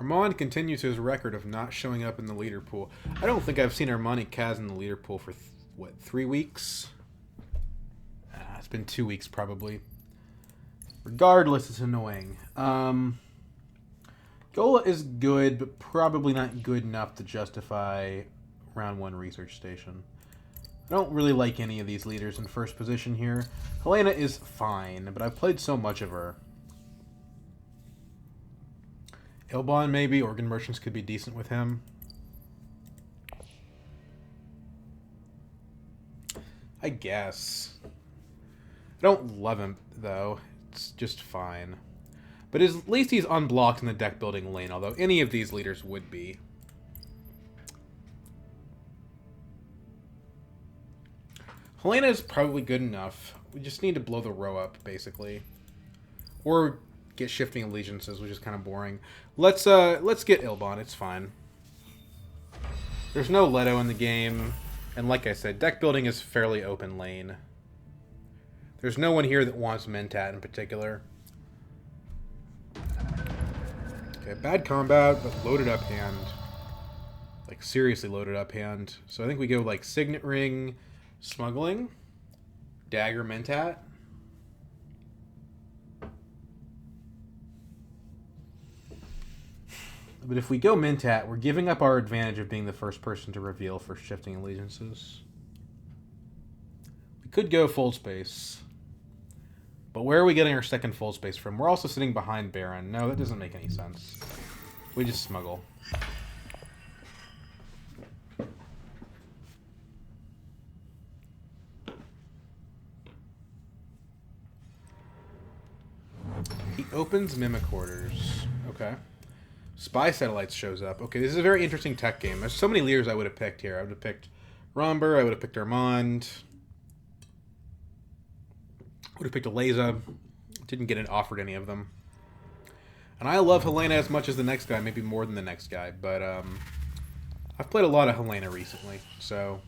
Armand continues his record of not showing up in the leader pool. I don't think I've seen Armani Kaz in the leader pool for, what, 3 weeks? It's been 2 weeks, probably. Regardless, it's annoying. Gola is good, but probably not good enough to justify round 1 research station. I don't really like any of these leaders in first position here. Helena is fine, but I've played so much of her. Ilban, maybe. Organ Merchants could be decent with him. I guess. I don't love him, though. It's just fine. But at least he's unblocked in the deck building lane, although any of these leaders would be. Helena is probably good enough. We just need to blow the row up, basically. Or get shifting allegiances, which is kind of boring. Let's get Ilban. It's fine. There's no Leto in the game, and like I said, deck building is fairly open lane. There's no one here that wants Mentat in particular. Okay, bad combat, but loaded up hand. Like, seriously loaded up hand. So I think we go, like, Signet Ring, Smuggling, Dagger, Mentat. But if we go Mentat, we're giving up our advantage of being the first person to reveal for shifting allegiances. We could go full space. But where are we getting our second full space from? We're also sitting behind Baron. No, that doesn't make any sense. We just smuggle. He opens Mimic Quarters. Okay. Spy Satellites shows up. Okay, this is a very interesting tech game. There's so many leaders I would have picked here. I would have picked Romber. I would have picked Armand. Would have picked Aleza. Didn't get it offered any of them. And I love Helena as much as the next guy, maybe more than the next guy. But I've played a lot of Helena recently, so...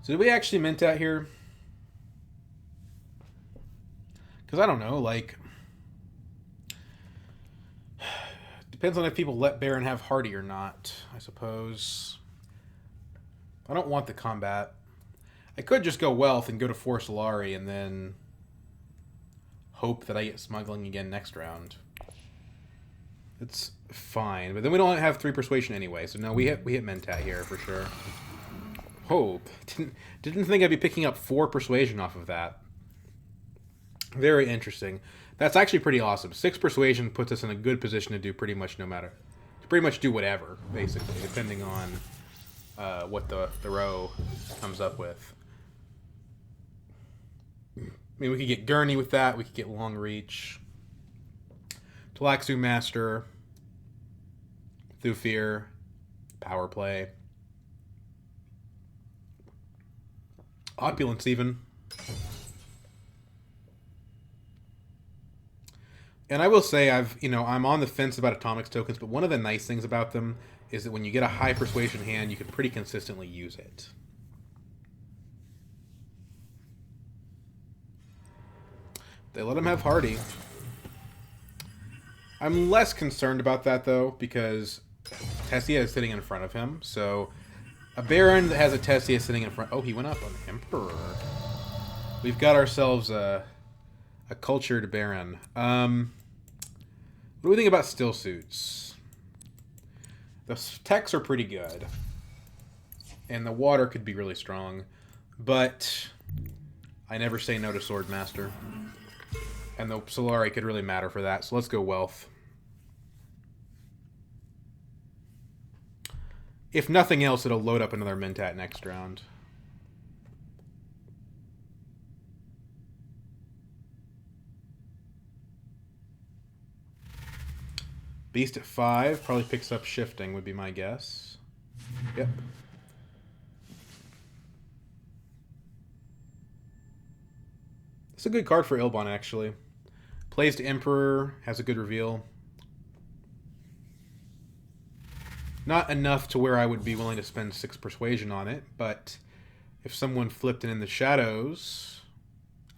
So did we actually mint that here? Because I don't know, like... Depends on if people let Baron have Hardy or not, I suppose. I don't want the combat. I could just go Wealth and go to 4 Solari and then hope that I get Smuggling again next round. It's fine, but then we don't have 3 Persuasion anyway, so no, we hit Mentat here for sure. Hope. Didn't think I'd be picking up 4 Persuasion off of that. Very interesting. That's actually pretty awesome. 6 Persuasion puts us in a good position to do pretty much do whatever, basically, depending on what the row comes up with. I mean, we could get Gurney with that. We could get Long Reach. Talaxu Master. Thufir. Power Play. Opulence, even. And I will say, I'm on the fence about Atomics tokens, but one of the nice things about them is that when you get a high Persuasion hand, you can pretty consistently use it. They let him have Hardy. I'm less concerned about that, though, because Tessia is sitting in front of him, so... A Baron that has a Tessia sitting in front... Oh, he went up on the Emperor. We've got ourselves a cultured Baron. What do we think about Still Suits? The techs are pretty good. And the water could be really strong. But I never say no to Swordmaster. And the Solari could really matter for that. So let's go Wealth. If nothing else, it'll load up another Mentat next round. Beast at 5. Probably picks up Shifting, would be my guess. Yep. It's a good card for Ilban, actually. Plays to Emperor, has a good reveal. Not enough to where I would be willing to spend 6 persuasion on it, but if someone flipped it in the shadows,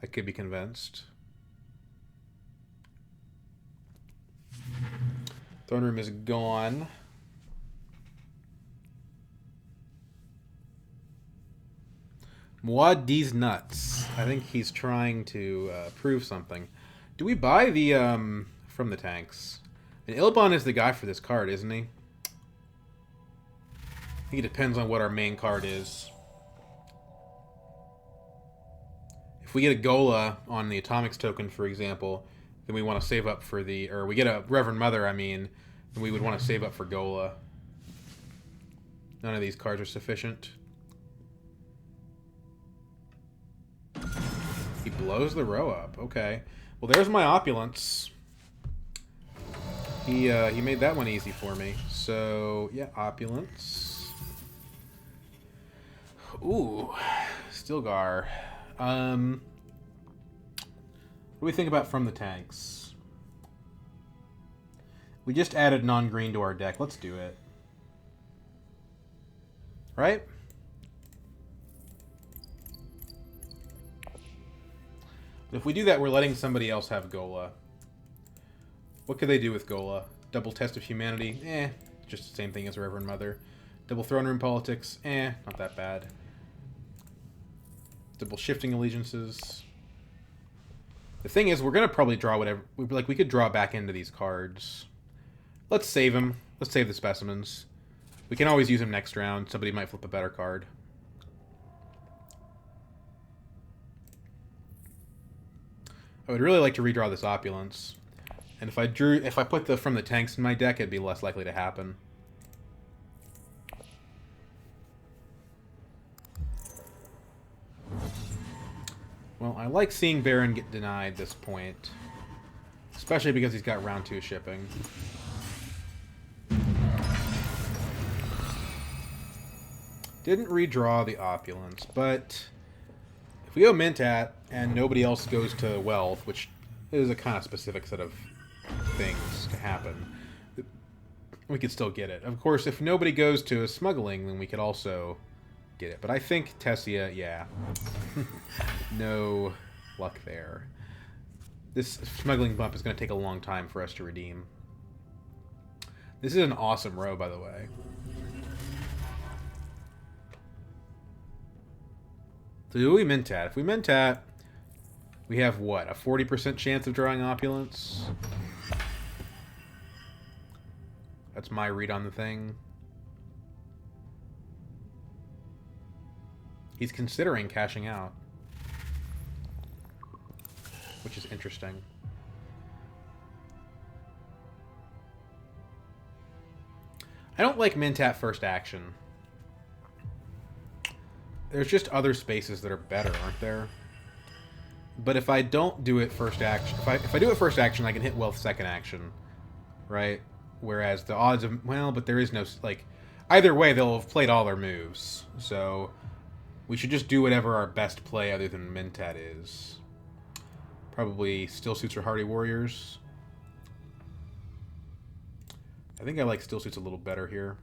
I could be convinced. Throne room is gone. Muad D's nuts. I think he's trying to prove something. Do we buy the from the tanks? And Ilban is the guy for this card, isn't he? I think it depends on what our main card is. If we get a Gola on the Atomics token, for example, then we want to save up for the... Or we get a Reverend Mother, I mean, then we would want to save up for Gola. None of these cards are sufficient. He blows the row up. Okay. Well, there's my opulence. He made that one easy for me. So, yeah, opulence. Ooh, Stilgar. What do we think about from the tanks? We just added non-green to our deck. Let's do it. Right? If we do that, we're letting somebody else have Gola. What could they do with Gola? Double Test of Humanity? Just the same thing as Reverend Mother. Double Throne Room Politics? Not that bad. Double Shifting Allegiances. The thing is, we're going to probably draw whatever... Like, we could draw back into these cards. Let's save them. Let's save the specimens. We can always use them next round. Somebody might flip a better card. I would really like to redraw this opulence. And if I put the from the tanks in my deck, it'd be less likely to happen. Well, I like seeing Baron get denied this point. Especially because he's got round 2 shipping. Didn't redraw the opulence, but if we go Mintat and nobody else goes to wealth, which is a kind of specific set of things to happen, we could still get it. Of course, if nobody goes to a smuggling, then we could also get it. But I think Tessia, yeah. No luck there. This smuggling bump is going to take a long time for us to redeem. This is an awesome row, by the way. So do we Mintat? If we Mintat, we have what? A 40% chance of drawing opulence? That's my read on the thing. He's considering cashing out. Which is interesting. I don't like Mintat first action. There's just other spaces that are better, aren't there? But if I don't do it first action... If I do it first action, I can hit wealth second action. Right? Whereas the odds of... Well, but there is no... Like, either way, they'll have played all their moves. So, we should just do whatever our best play other than Mintat is. Probably Still Suits or Hardy Warriors. I think I like Still Suits a little better here.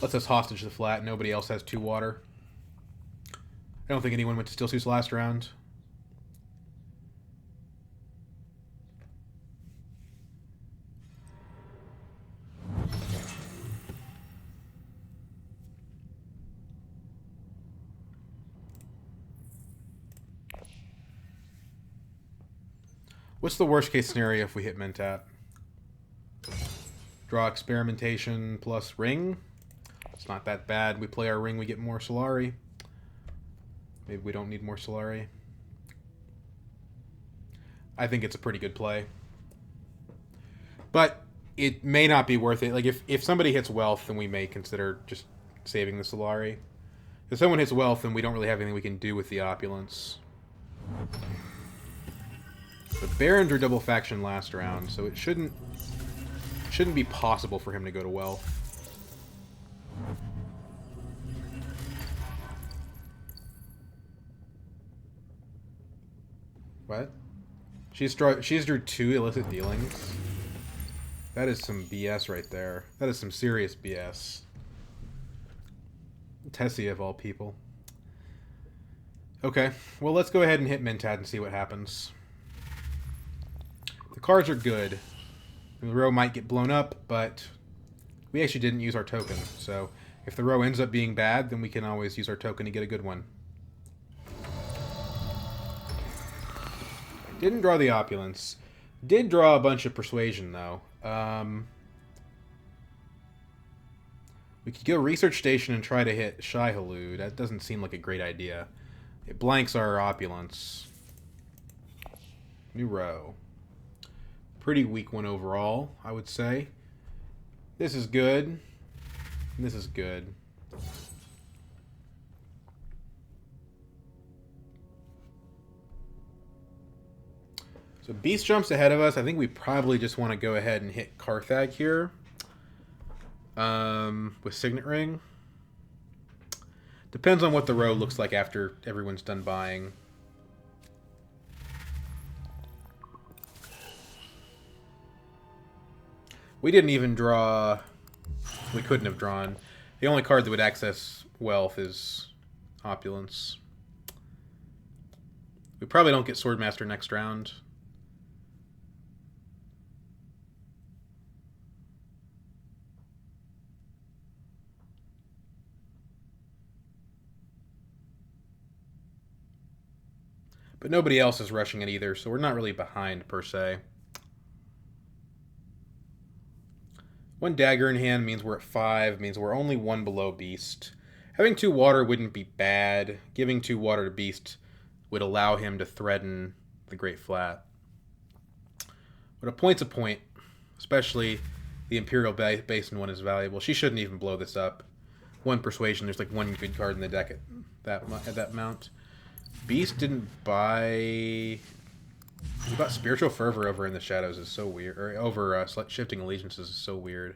Lets us hostage the flat. Nobody else has 2 water. I don't think anyone went to Still Suits last round. What's the worst case scenario if we hit Mintat? Draw Experimentation plus Ring. It's not that bad. We play our Ring, we get more Solari. Maybe we don't need more Solari. I think it's a pretty good play. But it may not be worth it. Like, if somebody hits wealth, then we may consider just saving the Solari. If someone hits wealth, then we don't really have anything we can do with the opulence. But Baron drew double faction last round, so it shouldn't be possible for him to go to wealth. What? She's drew 2 illicit dealings. That is some BS right there. That is some serious BS. Tessie of all people. Okay, well, let's go ahead and hit Mentat and see what happens. The cards are good. The row might get blown up, but we actually didn't use our token. So if the row ends up being bad, then we can always use our token to get a good one. Didn't draw the opulence. Did draw a bunch of persuasion, though. We could go research station and try to hit Shy Halud. That doesn't seem like a great idea. It blanks our opulence. New row. Pretty weak one overall, I would say. This is good. This is good. So Beast jumps ahead of us. I think we probably just want to go ahead and hit Carthag here. With Signet Ring. Depends on what the row looks like after everyone's done buying. We didn't even draw... We couldn't have drawn. The only card that would access wealth is Opulence. We probably don't get Swordmaster next round. But nobody else is rushing it either, so we're not really behind, per se. 1 dagger in hand means we're at 5, means we're only 1 below Beast. Having 2 water wouldn't be bad. Giving 2 water to Beast would allow him to threaten the Great Flat. But a point's a point, especially the Imperial Basin one is valuable. She shouldn't even blow this up. 1 persuasion, there's like 1 good card in the deck at that mount. Beast didn't buy... He bought Spiritual Fervor over in the Shadows is so weird. Or over Shifting Allegiances is so weird.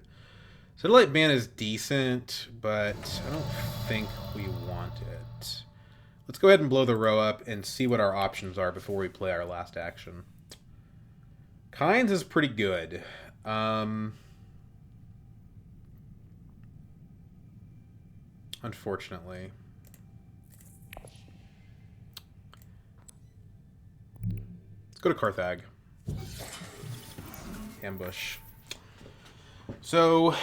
Satellite Ban is decent, but I don't think we want it. Let's go ahead and blow the row up and see what our options are before we play our last action. Kynes is pretty good. Unfortunately. Let's go to Carthag. Ambush. So,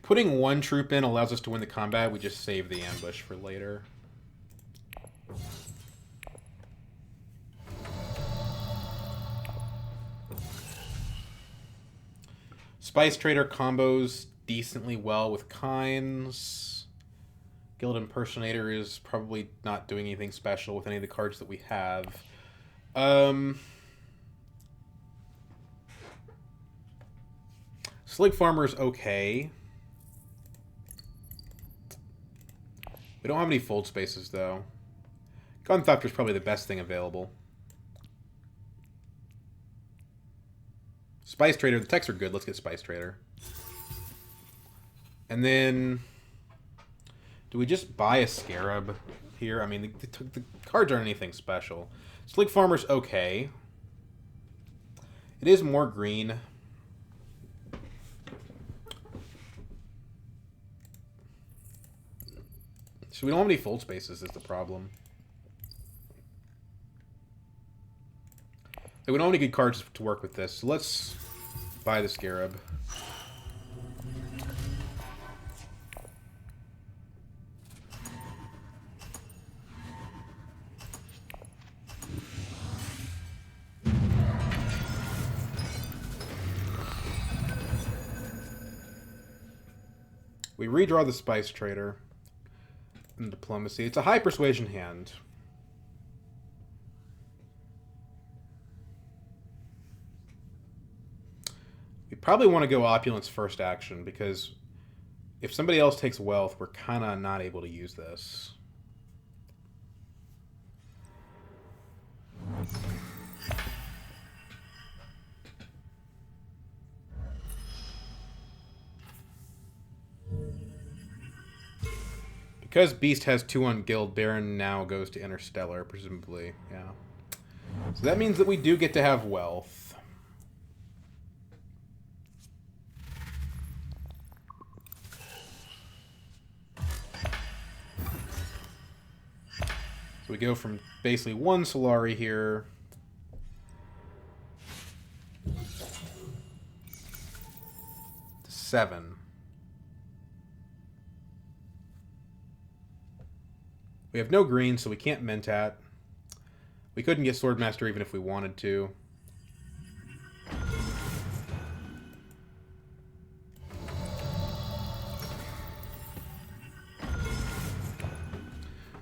putting 1 troop in allows us to win the combat. We just save the ambush for later. Spice Trader combos decently well with Kynes. Guild Impersonator is probably not doing anything special with any of the cards that we have. Slig Farmer's okay. We don't have any fold spaces, though. Gunthopter's probably the best thing available. Spice Trader, the techs are good. Let's get Spice Trader. And then... Do we just buy a Scarab here? I mean, the cards aren't anything special. Slig Farmer's okay. It is more green. So we don't have any fold spaces is the problem. Like, we don't have any good cards to work with this. So let's buy the Scarab. We redraw the Spice Trader. And Diplomacy. It's a high persuasion hand. We probably want to go Opulence first action, because if somebody else takes Wealth, we're kind of not able to use this. Because Beast has 2 on Guild, Baron now goes to Interstellar, presumably. Yeah. So that means that we do get to have wealth. So we go from basically 1 Solari here to 7. We have no green, so we can't Mentat. We couldn't get Swordmaster even if we wanted to.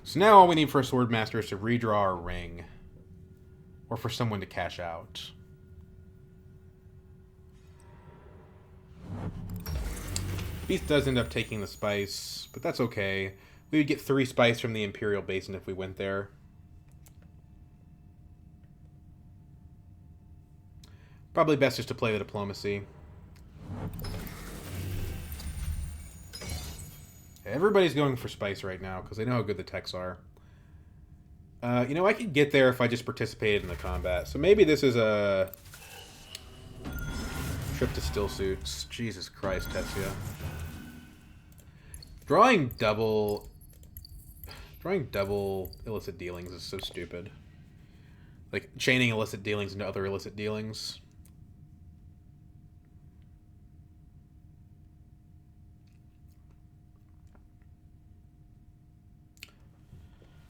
So now all we need for a Swordmaster is to redraw our ring. Or for someone to cash out. Beast does end up taking the spice, but that's okay. We would get 3 spice from the Imperial Basin if we went there. Probably best just to play the diplomacy. Everybody's going for spice right now because they know how good the techs are. You know, I could get there if I just participated in the combat. So maybe this is a trip to still suits. Jesus Christ, Tetsuya. Drawing double illicit dealings is so stupid. Like, chaining illicit dealings into other illicit dealings.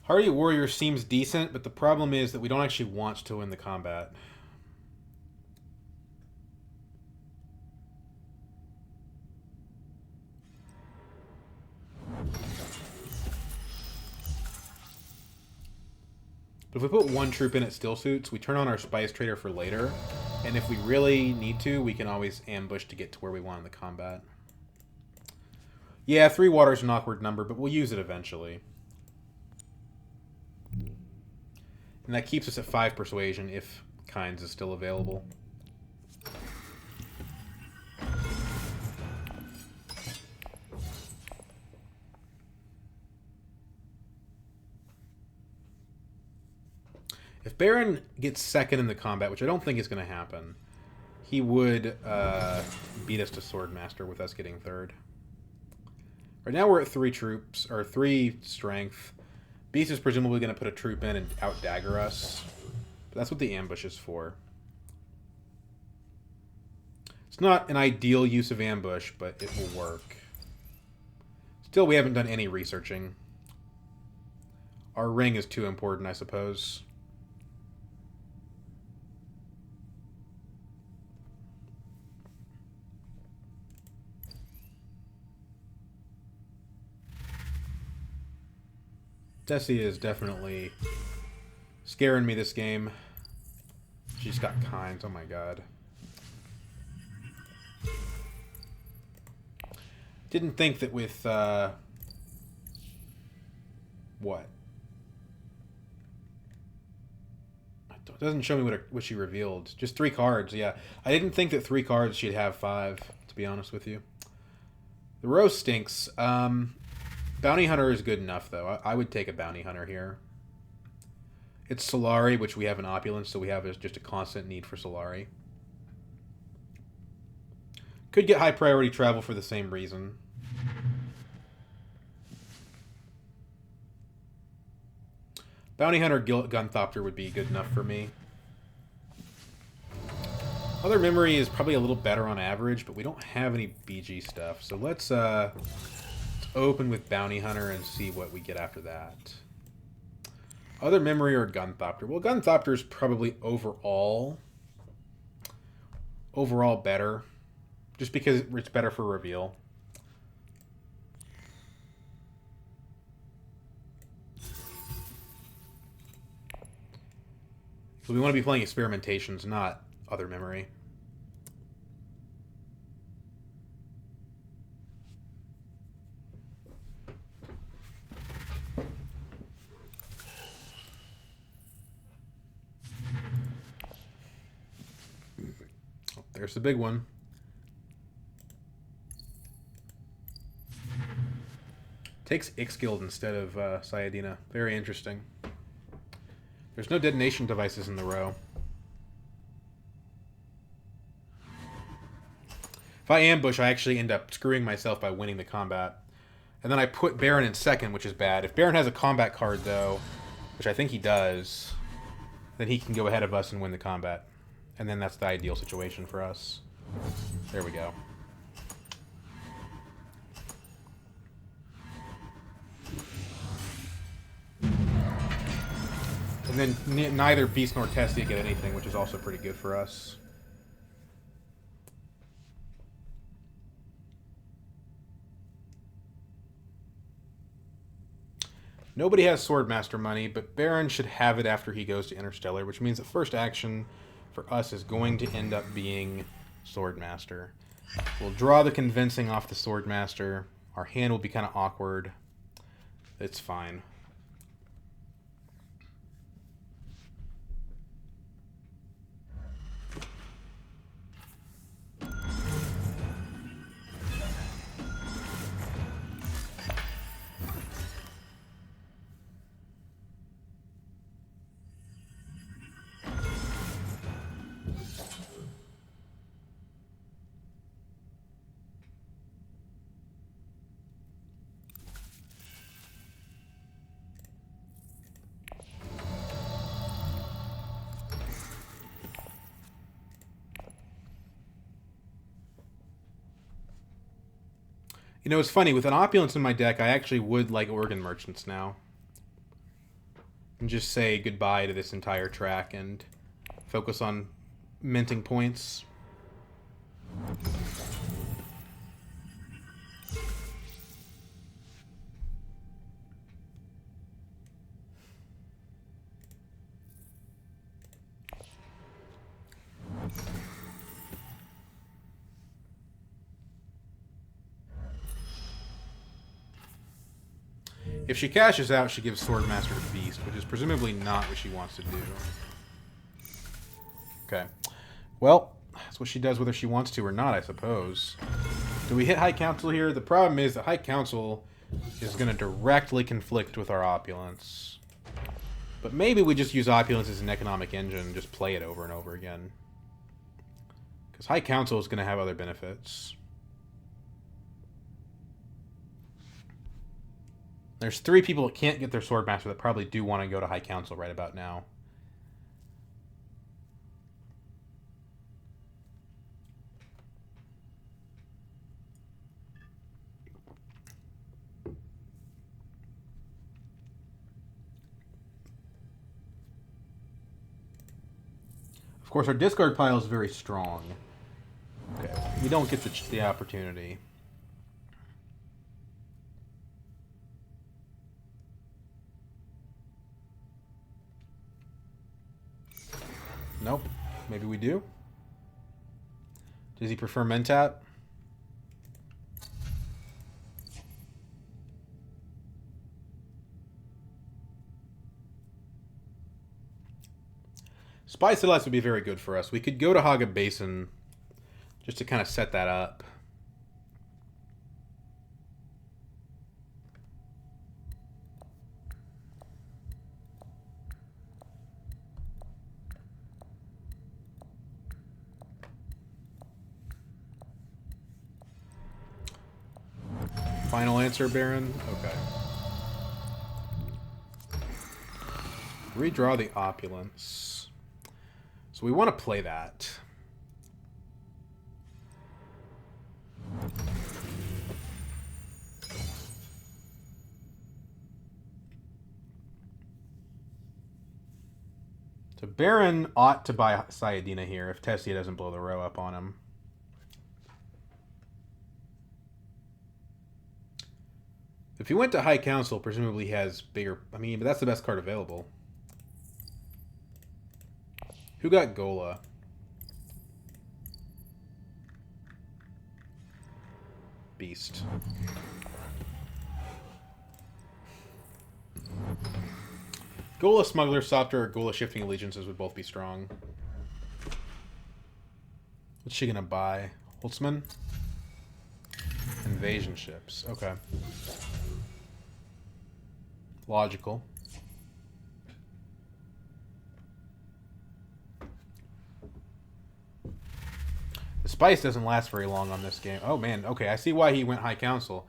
Hardy Warrior seems decent, but the problem is that we don't actually want to win the combat. But if we put 1 troop in at still suits, we turn on our Spice Trader for later. And if we really need to, we can always ambush to get to where we want in the combat. Yeah, 3 water is an awkward number, but we'll use it eventually. And that keeps us at 5 persuasion if Kinds is still available. If Baron gets second in the combat, which I don't think is going to happen, he would beat us to Swordmaster with us getting third. Right now we're at 3 troops, or 3 strength. Beast is presumably going to put a troop in and out-dagger us. But that's what the ambush is for. It's not an ideal use of ambush, but it will work. Still, we haven't done any researching. Our ring is too important, I suppose. Tessie is definitely scaring me this game. She's got Kinds, oh my god. Didn't think that with, what? It doesn't show me what she revealed. Just 3 cards, yeah. I didn't think that 3 cards she'd have 5, to be honest with you. The Rose stinks. Bounty Hunter is good enough, though. I would take a Bounty Hunter here. It's Solari, which we have an opulence, so we have just a constant need for Solari. Could get high priority travel for the same reason. Bounty Hunter Gunthopter would be good enough for me. Other memory is probably a little better on average, but we don't have any BG stuff. So let's open with Bounty Hunter and see what we get after that. Other memory or Gunthopter? Well, Gunthopter is probably overall better. Just because it's better for reveal. So we want to be playing experimentations, not other memory. Oh, there's the big one. Takes Ixguild instead of Sayadina. Very interesting. There's no detonation devices in the row. If I ambush, I actually end up screwing myself by winning the combat. And then I put Baron in second, which is bad. If Baron has a combat card, though, which I think he does, then he can go ahead of us and win the combat. And then that's the ideal situation for us. There we go. And then neither Beast nor Testia get anything, which is also pretty good for us. Nobody has Swordmaster money, but Baron should have it after he goes to Interstellar, which means the first action for us is going to end up being Swordmaster. We'll draw the Convincing off the Swordmaster. Our hand will be kind of awkward. It's fine. You know, it's funny. With an Opulence in my deck, I actually would like Organ Merchants now. And just say goodbye to this entire track and focus on minting points. If she cashes out, she gives Swordmaster to Beast, which is presumably not what she wants to do. Okay. Well, that's what she does whether she wants to or not, I suppose. Do we hit High Council here? The problem is that High Council is going to directly conflict with our Opulence. But maybe we just use Opulence as an economic engine and just play it over and over again. Because High Council is going to have other benefits. There's 3 people that can't get their Swordmaster that probably do want to go to High Council right about now. Of course, our discard pile is very strong. Okay, we don't get the opportunity. Nope. Maybe we do. Does he prefer Mentat? Spy Celeste would be very good for us. We could go to Haga Basin just to kind of set that up. Final answer, Baron? Okay. Redraw the Opulence. So we want to play that. So Baron ought to buy Sayadina here if Tessia doesn't blow the row up on him. If he went to High Council, presumably he has bigger... I mean, but that's the best card available. Who got Gola? Beast. Gola Smuggler, Sopter, or Gola Shifting Allegiances would both be strong. What's she gonna buy? Holtzman? Invasion ships. Okay. logical. The spice doesn't last very long on this game. Oh man, okay, I see why he went High Council.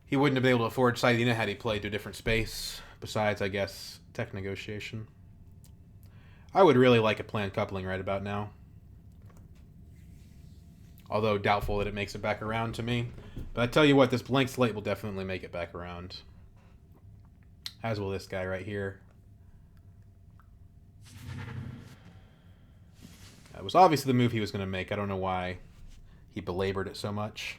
He wouldn't have been able to afford Sidina had he played to a different space. Besides, I guess, tech negotiation. I would really like a planned coupling right about now. Although doubtful that it makes it back around to me. But I tell you what, this blank slate will definitely make it back around. As will this guy right here. That was obviously the move he was going to make. I don't know why he belabored it so much.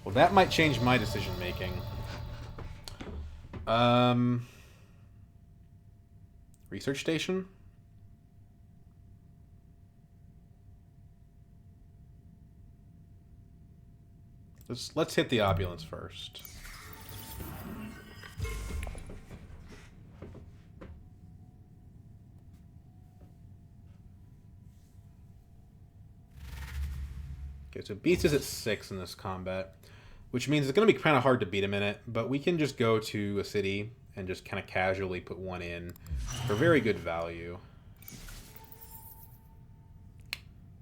Well, that might change my decision making. Research station? Let's hit the opulence first. Okay, so Beast is at 6 in this combat, which means it's going to be kind of hard to beat him in it, but we can just go to a city and just kind of casually put one in for very good value.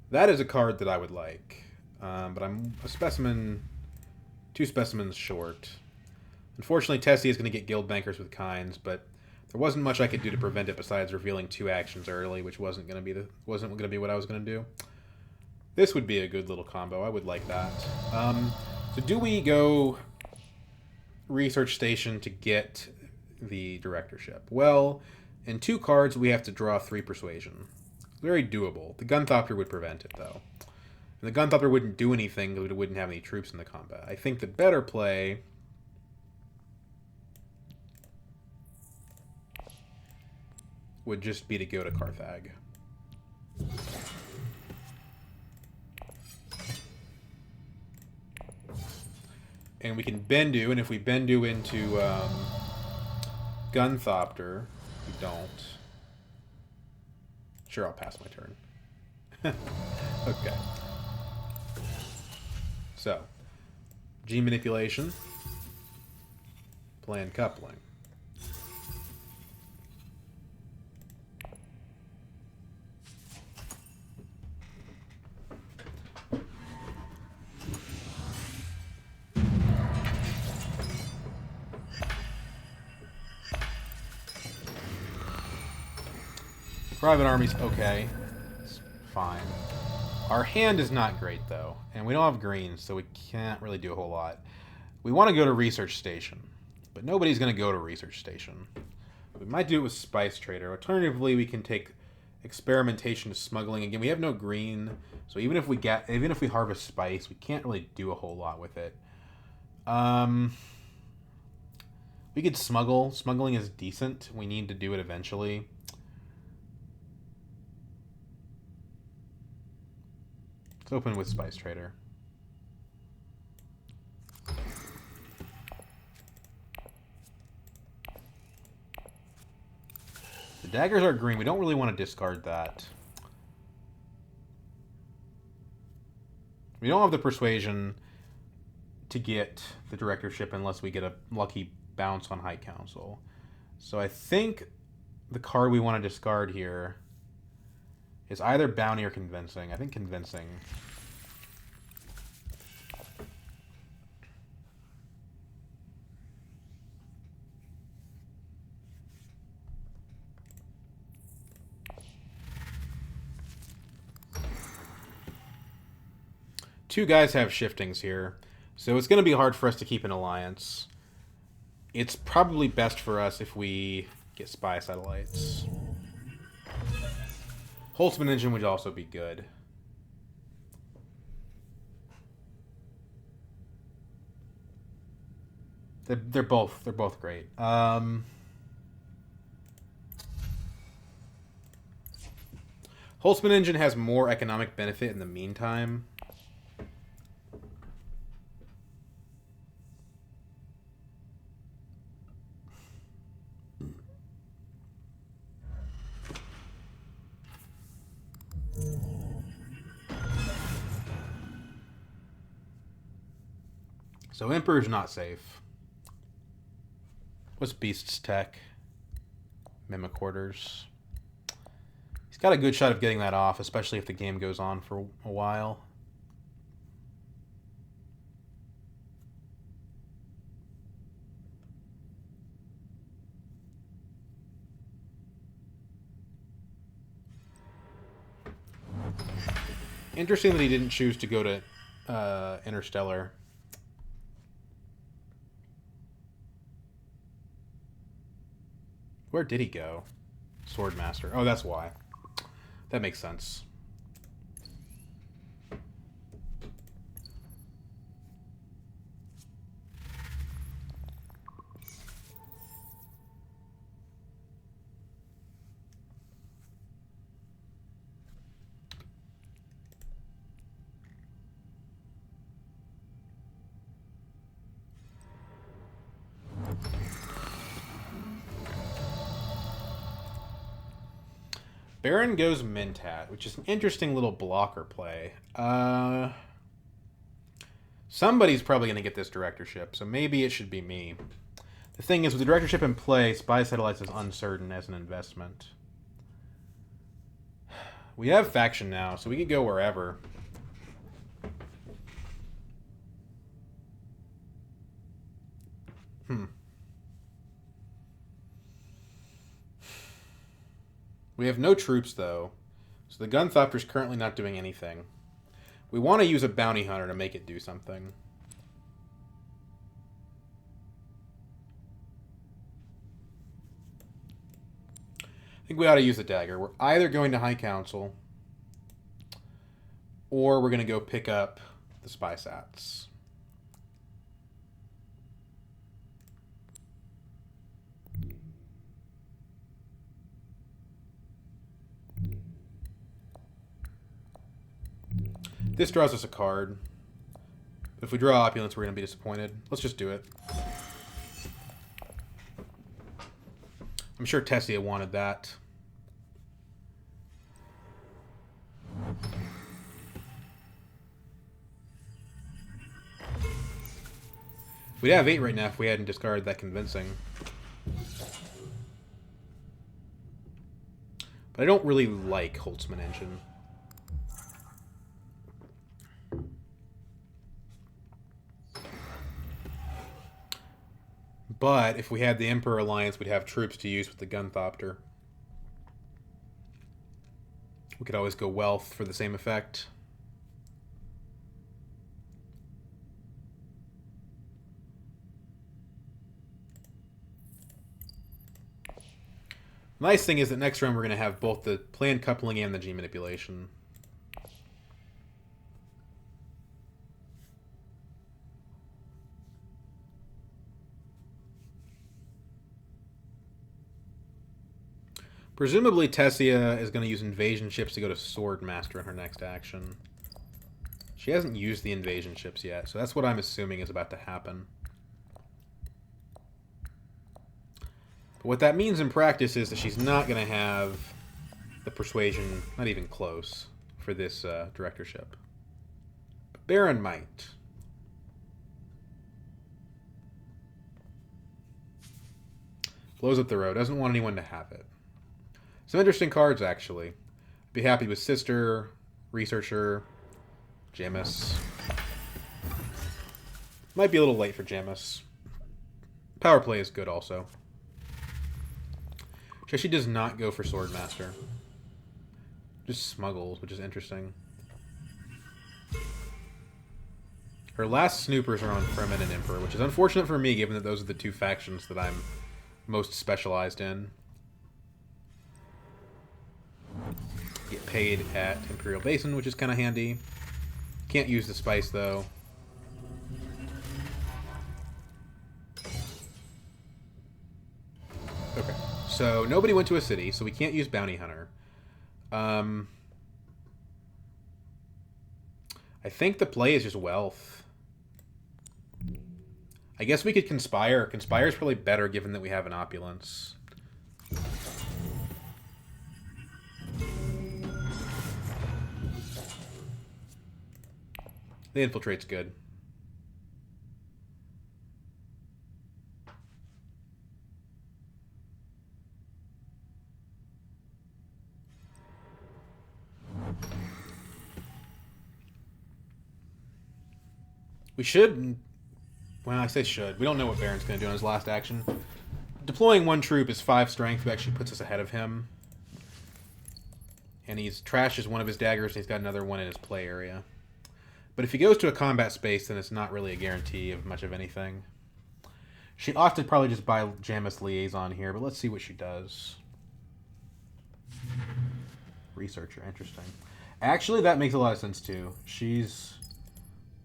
That is a card that I would like, but I'm a specimen, 2 specimens short. Unfortunately, Tessie is going to get guild bankers with Kinds, but there wasn't much I could do to prevent it besides revealing 2 actions early, which wasn't going to be what I was going to do. This would be a good little combo. I would like that. So do we go research station to get the directorship? Well, in 2 cards, we have to draw 3 persuasion. Very doable. The Gunthopter would prevent it, though. And the Gunthopter wouldn't do anything because it wouldn't have any troops in the combat. I think the better play would just be to go to Carthage. And we can Bendu, and if we Bendu into Gunthopter, we don't. Sure, I'll pass my turn. Okay. So, G manipulation, planned coupling. Private army's okay. It's fine. Our hand is not great, though. And we don't have greens, so we can't really do a whole lot. We want to go to Research Station. But nobody's going to go to Research Station. We might do it with Spice Trader. Alternatively, we can take Experimentation to Smuggling. Again, we have no green, so even if we harvest Spice, we can't really do a whole lot with it. We could smuggle. Smuggling is decent. We need to do it eventually. Let's open with Spice Trader. The daggers are green. We don't really want to discard that. We don't have the persuasion to get the directorship unless we get a lucky bounce on High Council. So I think the card we want to discard here is either Bounty or Convincing. I think Convincing. Two guys have shiftings here, so it's going to be hard for us to keep an alliance. It's probably best for us if we get spy satellites. Holtzman engine would also be good. They're both great. Holtzman engine has more economic benefit in the meantime. So Emperor's not safe. What's Beast's tech? Mimic Quarters. He's got a good shot of getting that off, especially if the game goes on for a while. Interesting that he didn't choose to go to Interstellar. Where did he go? Swordmaster. Oh, that's why. That makes sense. Baron goes Mentat, which is an interesting little blocker play. Somebody's probably going to get this directorship, so maybe it should be me. The thing is, with the directorship in play, Spy Satellites is uncertain as an investment. We have faction now, so we could go wherever. We have no troops, though, so the Gunthopter's currently not doing anything. We want to use a Bounty Hunter to make it do something. I think we ought to use the dagger. We're either going to High Council, or we're going to go pick up the Spy Sats. This draws us a card. If we draw Opulence, we're going to be disappointed. Let's just do it. I'm sure Tessia wanted that. We'd have 8 right now if we hadn't discarded that Convincing. But I don't really like Holtzman Engine. But if we had the Emperor Alliance, we'd have troops to use with the Gunthopter. We could always go Wealth for the same effect. Nice thing is that next round we're going to have both the planned coupling and the G manipulation. Presumably Tessia is going to use invasion ships to go to Swordmaster in her next action. She hasn't used the invasion ships yet, so that's what I'm assuming is about to happen. But what that means in practice is that she's not going to have the persuasion, not even close, for this directorship. But Baron might. Blows up the road. Doesn't want anyone to have it. Some interesting cards, actually. Be happy with Sister, Researcher, Jamis. Might be a little late for Jamis. Power play is good, also. She does not go for Swordmaster. Just smuggles, which is interesting. Her last snoopers are on Fremen and Emperor, which is unfortunate for me, given that those are the two factions that I'm most specialized in. Get paid at Imperial Basin, which is kind of handy. Can't use the spice, though. Okay. So, nobody went to a city, so we can't use Bounty Hunter. I think the play is just Wealth. I guess we could Conspire. Conspire is probably better, given that we have an Opulence. The infiltrate's good. We should... Well, I say should. We don't know what Baron's going to do on his last action. Deploying one troop is 5 strength, who actually puts us ahead of him. And he's trashes one of his daggers, and he's got another one in his play area. But if he goes to a combat space, then it's not really a guarantee of much of anything. She ought to probably just buy Jamis Liaison here, but let's see what she does. Researcher, interesting. Actually, that makes a lot of sense, too. She's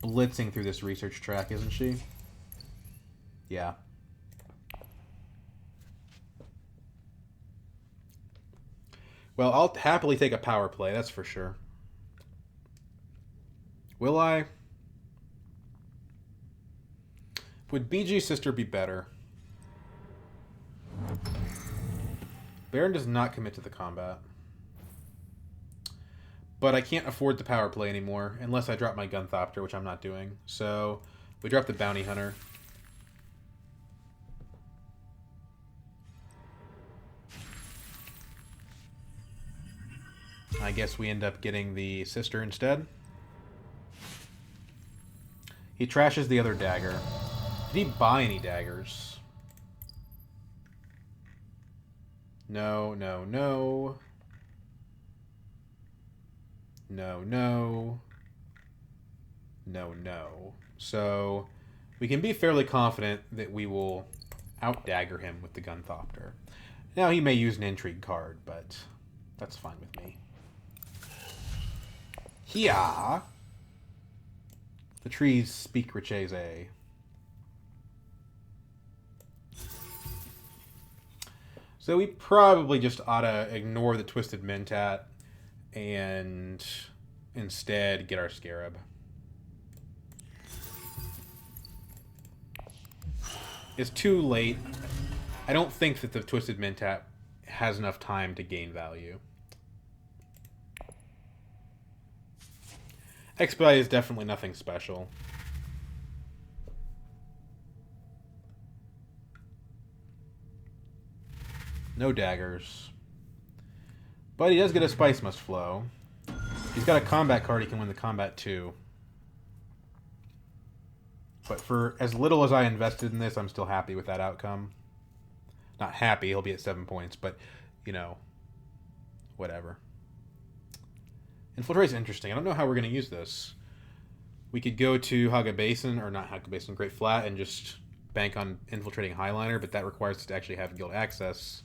blitzing through this research track, isn't she? Yeah. Well, I'll happily take a power play, that's for sure. Will I? Would BG's sister be better? Baron does not commit to the combat. But I can't afford the power play anymore, unless I drop my Gunthopter, which I'm not doing. So, we drop the Bounty Hunter. I guess we end up getting the sister instead. He trashes the other dagger. Did he buy any daggers? No, no, no. No, no. No, no. So, we can be fairly confident that we will out-dagger him with the Gunthopter. Now, he may use an intrigue card, but that's fine with me. Yeah. The trees speak Richese. So we probably just ought to ignore the Twisted Mentat and instead get our Scarab. It's too late. I don't think that the Twisted Mentat has enough time to gain value. Expedite is definitely nothing special. No daggers. But he does get a Spice Must Flow. He's got a combat card, he can win the combat too. But for as little as I invested in this, I'm still happy with that outcome. Not happy, he'll be at 7 points, but, you know, whatever. Infiltrate's interesting. I don't know how we're going to use this. We could go to Haga Basin, or not Haga Basin, Great Flat, and just bank on infiltrating Highliner, but that requires us to actually have guild access,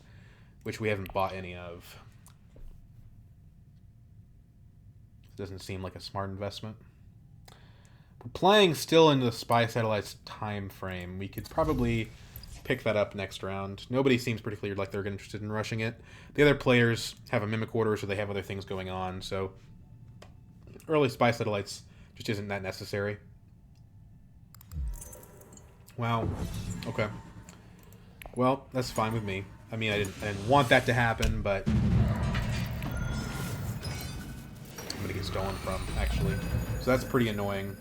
which we haven't bought any of. Doesn't seem like a smart investment. We're playing still into the Spy Satellites time frame. We could probably pick that up next round. Nobody seems particularly like they're interested in rushing it. The other players have a Mimic Order, so they have other things going on, so early Spy Satellites just isn't that necessary. Wow. Okay. Well, that's fine with me. I mean, I didn't want that to happen, but I'm gonna get stolen from, actually. So that's pretty annoying.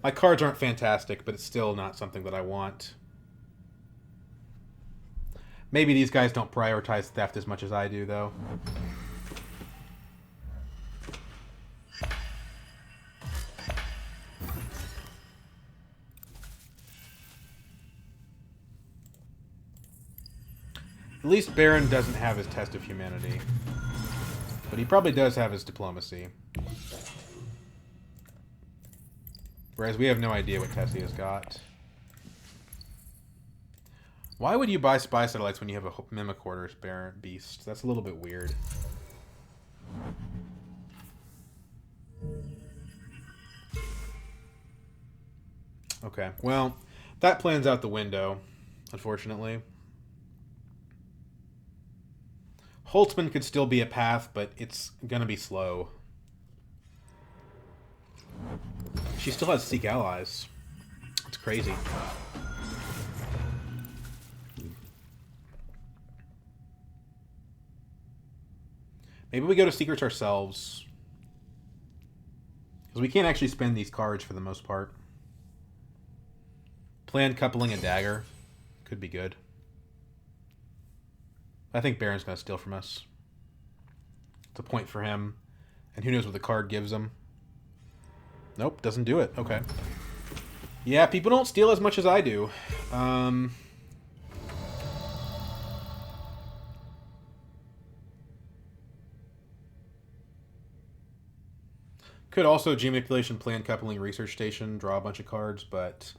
My cards aren't fantastic, but it's still not something that I want. Maybe these guys don't prioritize theft as much as I do, though. At least Baron doesn't have his Test of Humanity. But he probably does have his Diplomacy. Whereas we have no idea what test he has got. Why would you buy Spy Satellites when you have a Mimic Order's Baron Beast? That's a little bit weird. Okay, well, that plan's out the window, unfortunately. Holtzman could still be a path, but it's gonna be slow. She still has Seek Allies. It's crazy. Maybe we go to Secrets ourselves. Because we can't actually spend these cards for the most part. Planned coupling a dagger. Could be good. I think Baron's going to steal from us. It's a point for him. And who knows what the card gives him. Nope, doesn't do it. Okay. Yeah, people don't steal as much as I do. Could also G Manipulation, Planned Coupling, Research Station, draw a bunch of cards, but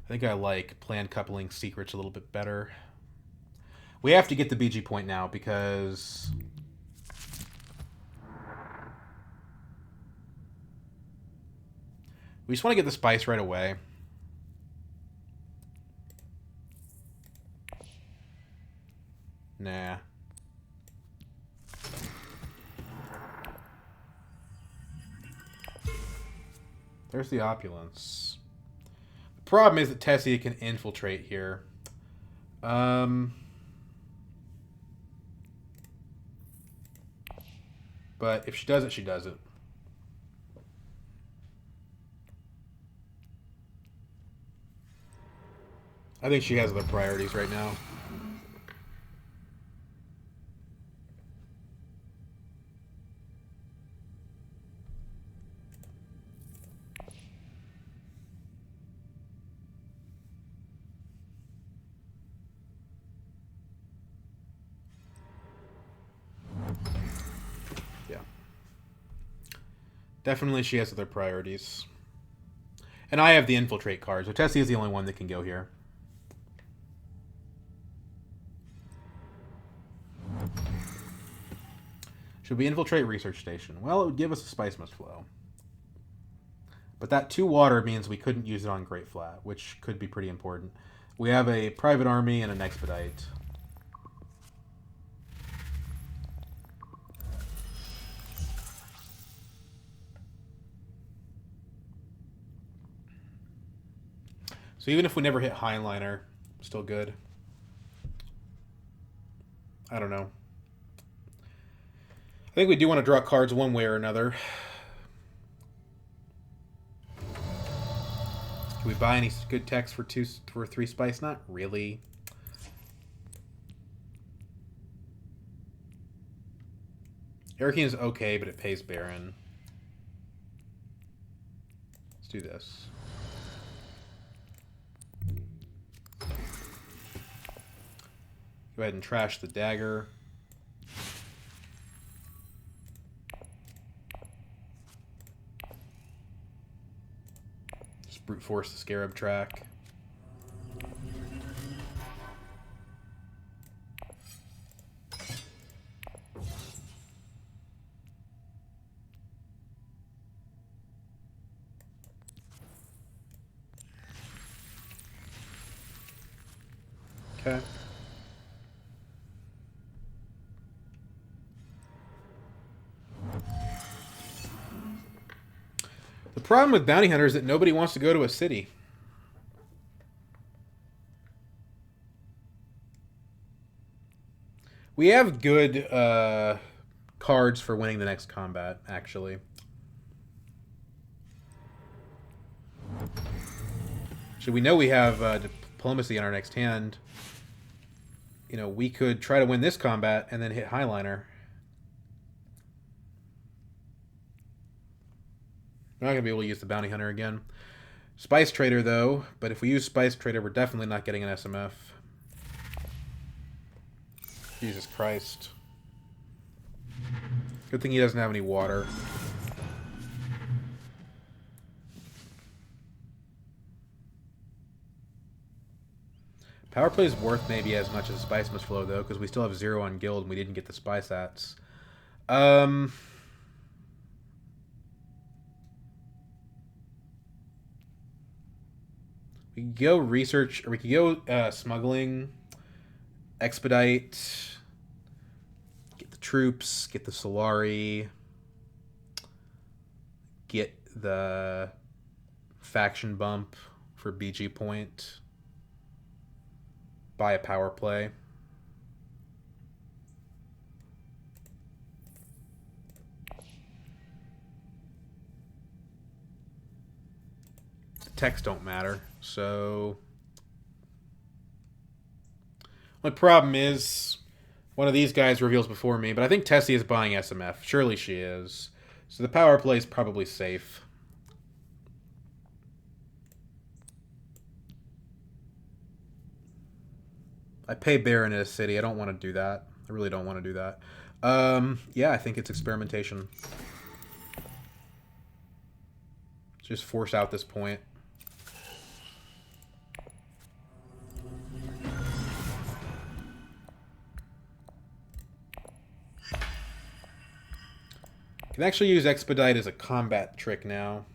I think I like Planned Coupling Secrets a little bit better. We have to get the BG point now because we just want to get the spice right away. Nah. There's the opulence. The problem is that Tessia can infiltrate here. But if she does it, she does it. I think she has other priorities right now. Yeah. Definitely she has other priorities. And I have the infiltrate card, so Tessie is the only one that can go here. Should we infiltrate Research Station? Well, it would give us a Spice Must Flow. But that 2 water means we couldn't use it on Great Flat, which could be pretty important. We have a Private Army and an Expedite. So even if we never hit Highliner, still good. I don't know. I think we do want to draw cards one way or another. Do we buy any good text for 3 spice? Not really. Hurricane is okay, but it pays Baron. Let's do this. Go ahead and trash the dagger. Just brute force the Scarab track. Okay. The problem with bounty hunters is that nobody wants to go to a city. We have good cards for winning the next combat, actually. So we know we have diplomacy in our next hand. You know, we could try to win this combat and then hit Highliner. We're not going to be able to use the Bounty Hunter again. Spice Trader, though. But if we use Spice Trader, we're definitely not getting an SMF. Jesus Christ. Good thing he doesn't have any water. Power play is worth maybe as much as Spice Must Flow, though, because we still have 0 on Guild and we didn't get the Spice Ats. We could go research, or we could go smuggling, expedite, get the troops, get the Solari, get the faction bump for BG point, buy a power play. text don't matter. So my problem is one of these guys reveals before me, but I think Tessie is buying SMF. Surely she is. So the power play is probably safe. I pay Baron in a city. I don't want to do that. I really don't want to do that. Yeah, I think it's experimentation. Just force out this point. Can actually use Expedite as a combat trick now.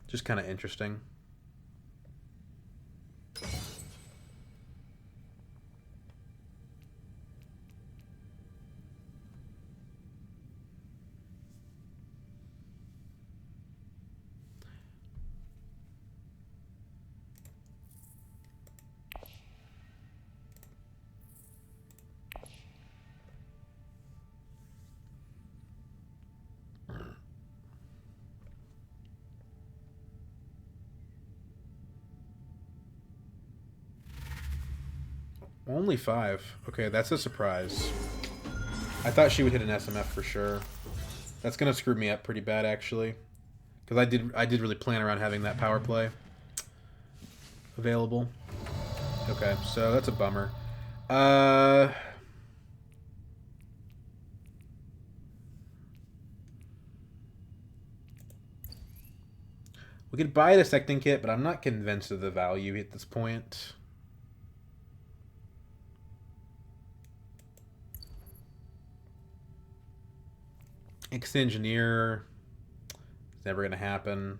Just kind of interesting. Only 5. Okay, that's a surprise. I thought she would hit an SMF for sure. That's gonna screw me up pretty bad, actually, because I did really plan around having that power play available. Okay, so that's a bummer. We could buy a dissecting kit, but I'm not convinced of the value at this point. Ex-engineer is never going to happen.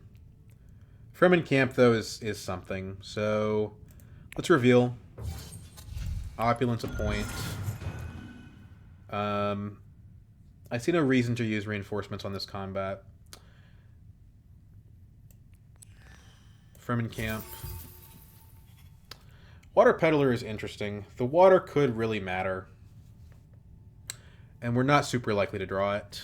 Fremen Camp, though, is something. So let's reveal. Opulence a point. I see no reason to use reinforcements on this combat. Fremen Camp. Water Peddler is interesting. The water could really matter. And we're not super likely to draw it.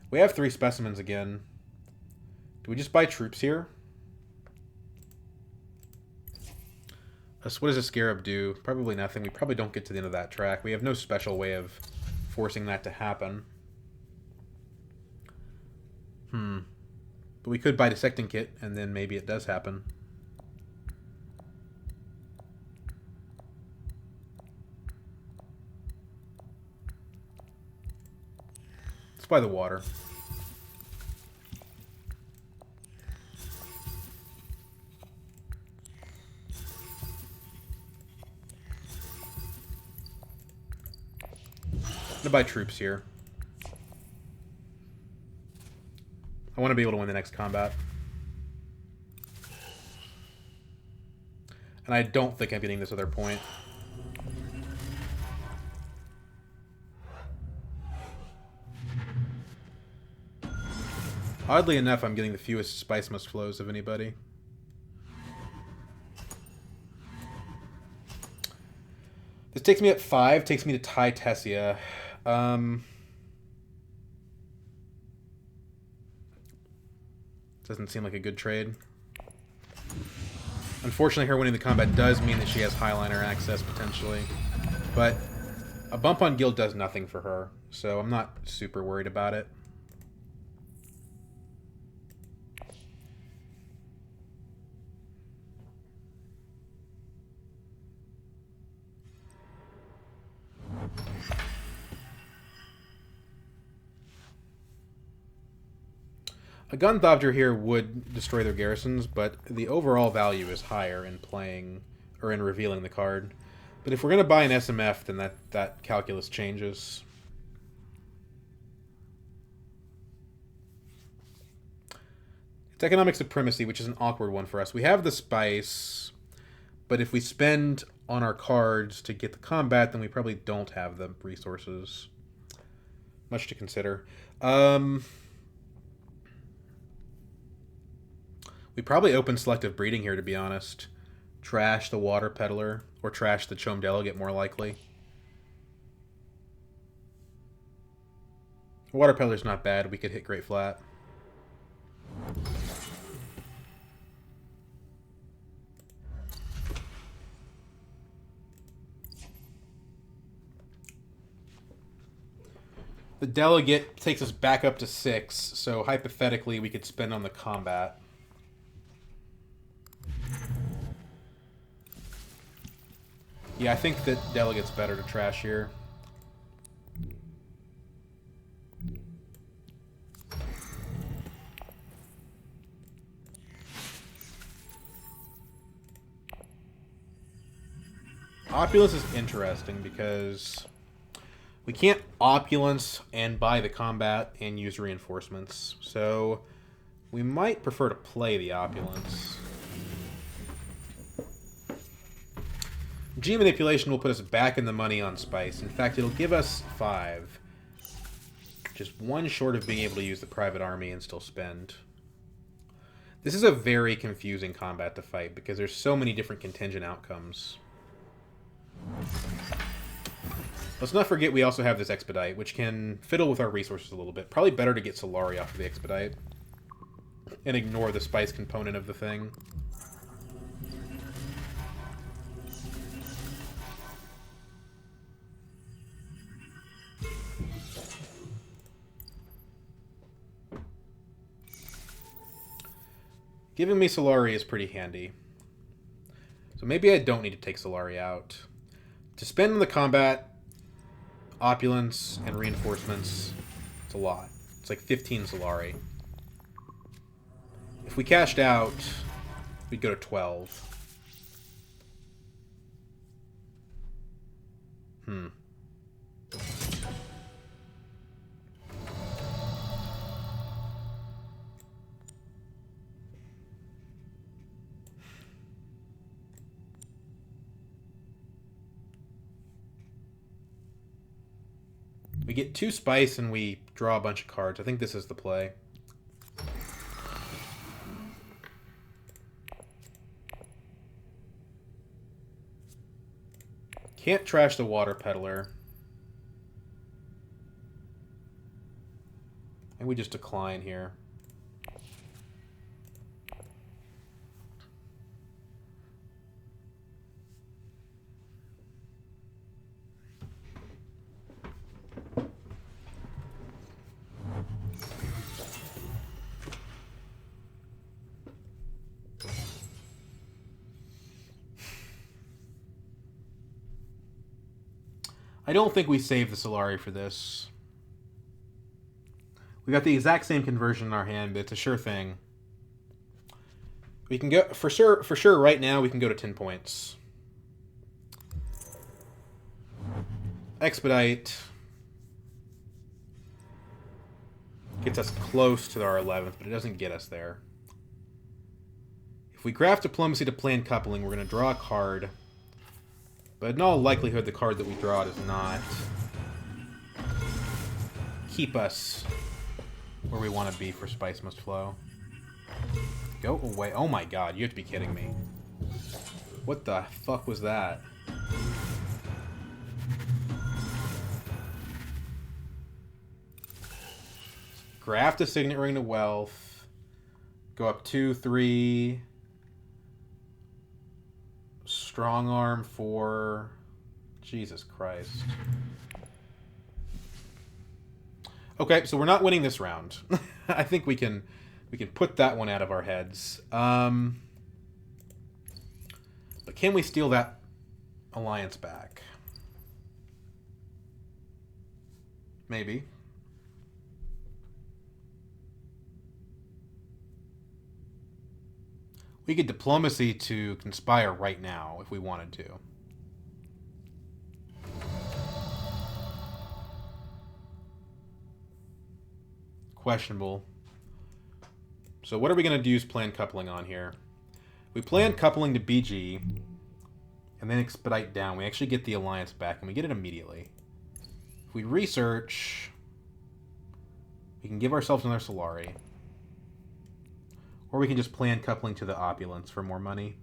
We have 3 specimens again. Do we just buy troops here? What does a Scarab do? Probably nothing. We probably don't get to the end of that track. We have no special way of forcing that to happen. But we could buy Dissecting Kit, and then maybe it does happen. Let's buy the water. I'm gonna buy troops here. I want to be able to win the next combat. And I don't think I'm getting this other point. Oddly enough, I'm getting the fewest spice must flows of anybody. This takes me at 5, takes me to tie Tessia. Doesn't seem like a good trade. Unfortunately, her winning the combat does mean that she has Highliner access, potentially. But a bump on guild does nothing for her, so I'm not super worried about it. A Gunthopter here would destroy their garrisons, but the overall value is higher in playing, or in revealing the card. But if we're going to buy an SMF, then that calculus changes. It's economic supremacy, which is an awkward one for us. We have the spice, but if we spend on our cards to get the combat, then we probably don't have the resources. Much to consider. We probably open selective breeding here, to be honest. trash the water peddler, or trash the Chome delegate more likely. Water peddler's not bad. We could hit Great Flat. The delegate takes us back up to 6, so hypothetically we could spend on the combat. Yeah, I think that delegate's better to trash here. Opulence is interesting because we can't opulence and buy the combat and use reinforcements, so we might prefer to play the opulence. G manipulation will put us back in the money on spice. In fact, it'll give us 5. Just one short of being able to use the private army and still spend. This is a very confusing combat to fight because there's so many different contingent outcomes. Let's not forget we also have this Expedite, which can fiddle with our resources a little bit. Probably better to get Solari off of the Expedite and ignore the spice component of the thing. Giving me Solari is pretty handy. So maybe I don't need to take Solari out. To spend on the combat, opulence, and reinforcements, it's a lot. It's like 15 Solari. If we cashed out, we'd go to 12. We get 2 spice and we draw a bunch of cards. I think this is the play. Can't trash the water peddler. And we just decline here. I don't think we save the Solari for this. We got the exact same conversion in our hand, but it's a sure thing. We can go for sure right now we can go to 10 points. Expedite gets us close to our 11th, but it doesn't get us there. If we craft diplomacy to plan coupling, we're going to draw a card. But in all likelihood, the card that we draw does not keep us where we want to be for Spice Must Flow. Go away. Oh my god, you have to be kidding me. What the fuck was that? Graft a Signet Ring to Wealth. Go up 2, 3... Strong Arm 4. Jesus Christ. Okay, so we're not winning this round. I think we can put that one out of our heads. But can we steal that alliance back? Maybe. We get diplomacy to conspire right now if we wanted to. Questionable. So what are we going to use plan coupling on here? We plan coupling to BG and then expedite down. We actually get the alliance back and we get it immediately. If we research, we can give ourselves another Solari. Or we can just plan coupling to the opulence for more money.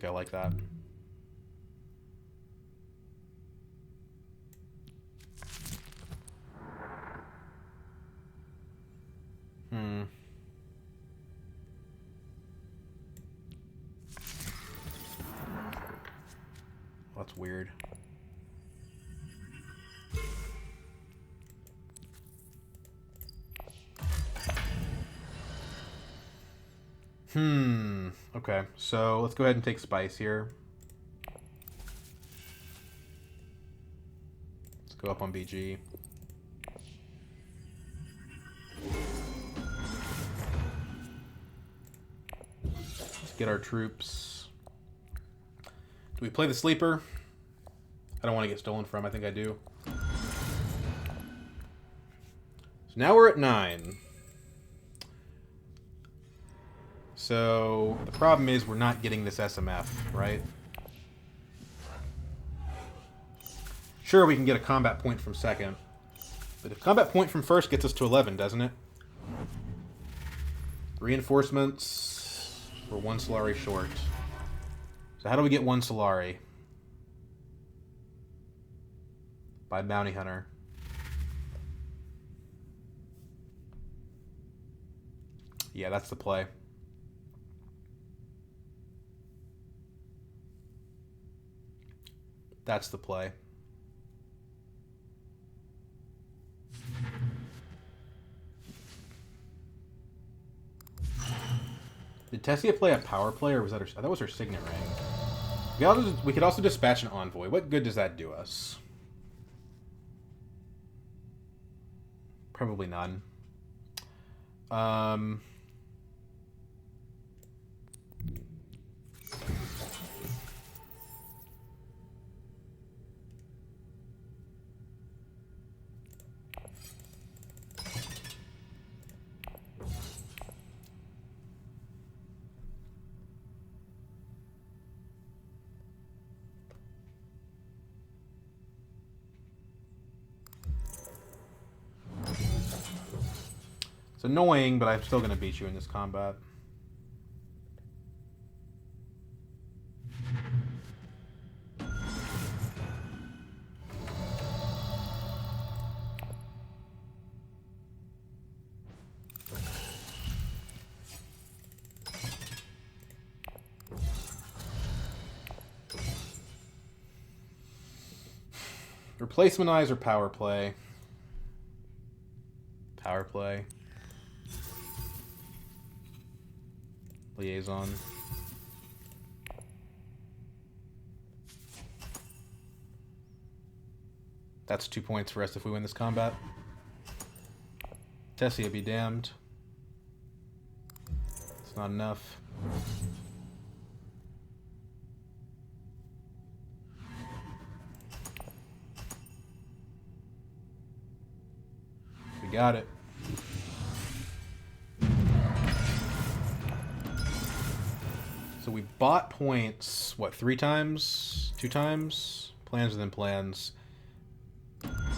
think I like that. That's weird. Okay, so let's go ahead and take Spice here. Let's go up on BG. Let's get our troops. Do we play the sleeper? I don't want to get stolen from. I think I do. So now we're at 9. So the problem is we're not getting this SMF, right? Sure, we can get a combat point from second. But a combat point from first gets us to 11, doesn't it? Reinforcements. We're 1 Solari short. So how do we get 1 Solari? By Bounty Hunter. Yeah, that's the play. That's the play. Did Tessia play a power play, or was that her? That was her signet ring. We could also dispatch an envoy. What good does that do us? Probably none. It's annoying, but I'm still going to beat you in this combat. Replacementize or power play? Power play. Liaison. That's 2 points for us if we win this combat. Tessia be damned. It's not enough. We got it. So we bought points, what, 3 times? 2 times? Plans within plans.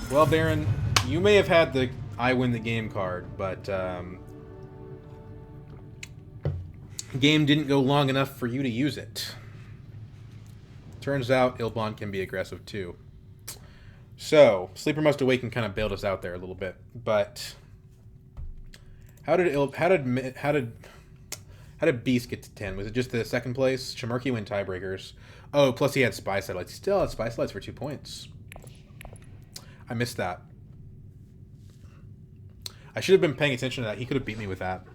Well, Baron, you may have had the I win the game card, but game didn't go long enough for you to use it. Turns out Ilban can be aggressive too. So, Sleeper Must Awaken kind of bailed us out there a little bit, but how did Beast get to 10? Was it just the second place? Shamirki win tiebreakers. Oh, plus he had Spy Satellites. He still had Spy Satellites for 2 points. I missed that. I should have been paying attention to that. He could have beat me with that.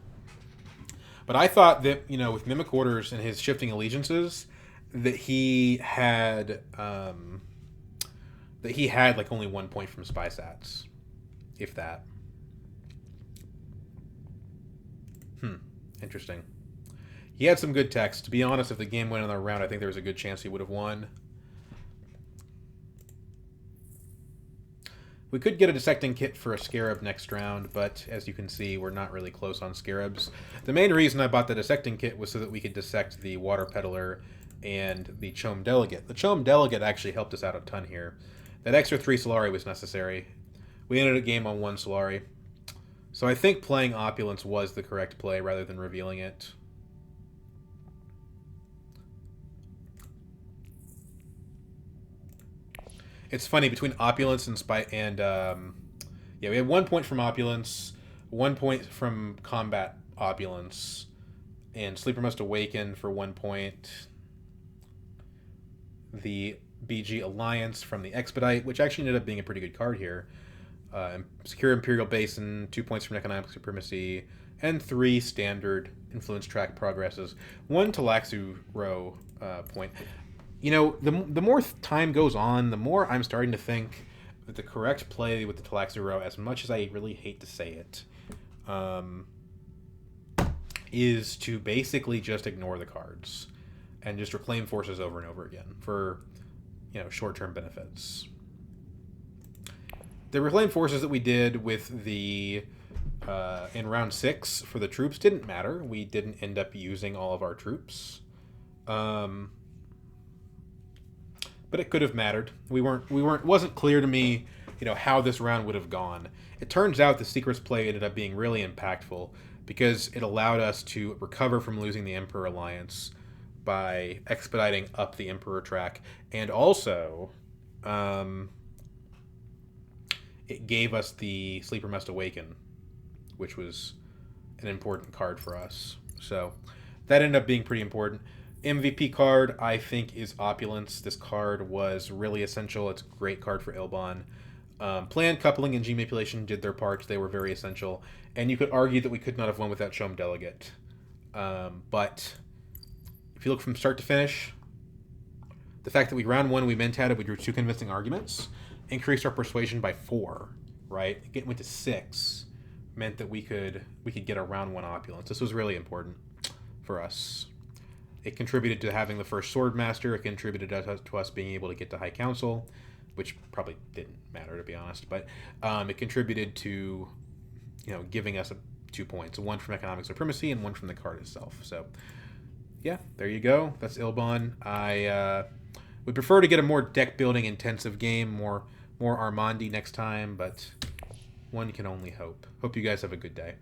But I thought that, you know, with Mimic Orders and his shifting allegiances, that he had like only 1 point from Spy Sats. If that. Interesting. He had some good text. To be honest, if the game went another round, I think there was a good chance he would have won. We could get a dissecting kit for a Scarab next round, but as you can see, we're not really close on Scarabs. The main reason I bought the dissecting kit was so that we could dissect the Water Peddler and the Chome Delegate. The Chome Delegate actually helped us out a ton here. That extra 3 Solari was necessary. We ended a game on 1 Solari. So I think playing Opulence was the correct play rather than revealing it. It's funny between opulence and yeah, we had 1 point from opulence, 1 point from combat opulence, and Sleeper Must Awaken for 1 point. The BG Alliance from the Expedite, which actually ended up being a pretty good card here. Secure Imperial Basin, 2 points from Economic Supremacy, and 3 standard influence track progresses. 1 Talaxu row point. You know, the more time goes on, the more I'm starting to think that the correct play with the Talaxu row, as much as I really hate to say it, is to basically just ignore the cards and just reclaim forces over and over again for, short-term benefits. The reclaim forces that we did with the in round 6 for the troops didn't matter. We didn't end up using all of our troops, but it could have mattered. We weren't. It wasn't clear to me, how this round would have gone. It turns out the Secrets play ended up being really impactful because it allowed us to recover from losing the Emperor Alliance by expediting up the Emperor track, and also it gave us the Sleeper Must Awaken, which was an important card for us. So that ended up being pretty important. MVP card, I think, is Opulence. This card was really essential. It's a great card for Ilban. Plan, Coupling, and G-Manipulation did their parts. They were very essential. And you could argue that we could not have won without Show'em Delegate. But if you look from start to finish, the fact that round 1 we mentatted, we drew 2 convincing arguments, increased our persuasion by 4, right? It went to 6, meant that we could get a round 1 opulence. This was really important for us. It contributed to having the first Sword Master. It contributed to us being able to get to High Council, which probably didn't matter, to be honest. But it contributed to, giving us 2 points, 1 from Economic Supremacy and 1 from the card itself. So, yeah, there you go. That's Ilban. I would prefer to get a more deck building intensive game, more Armandi next time, but one can only hope. Hope you guys have a good day.